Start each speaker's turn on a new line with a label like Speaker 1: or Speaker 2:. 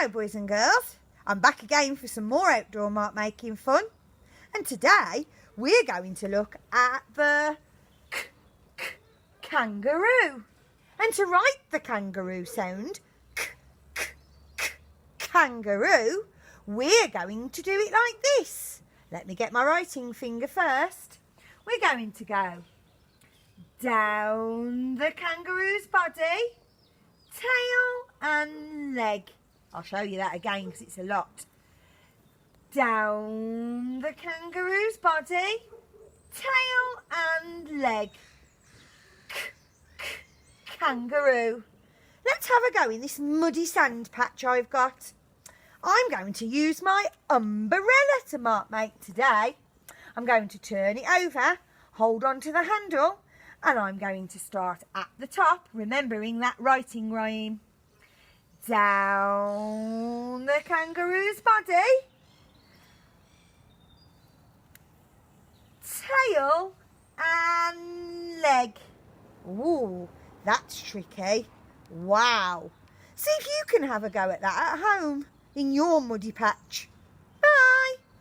Speaker 1: Hello boys and girls, I'm back again for some more outdoor mark making fun, and today we're going to look at the kangaroo. And to write the kangaroo sound, kangaroo, we're going to do it like this. Let me get my writing finger first. We're going to go down the kangaroo's body, tail and leg. I'll show you that again because it's a lot. Down the kangaroo's body, tail and leg. Kangaroo. Let's have a go in this muddy sand patch I've got. I'm going to use my umbrella to mark make today. I'm going to turn it over, hold on to the handle, and I'm going to start at the top, remembering that writing rhyme. Down the kangaroo's body, tail and leg. Ooh, that's tricky. Wow. See if you can have a go at that at home in your muddy patch.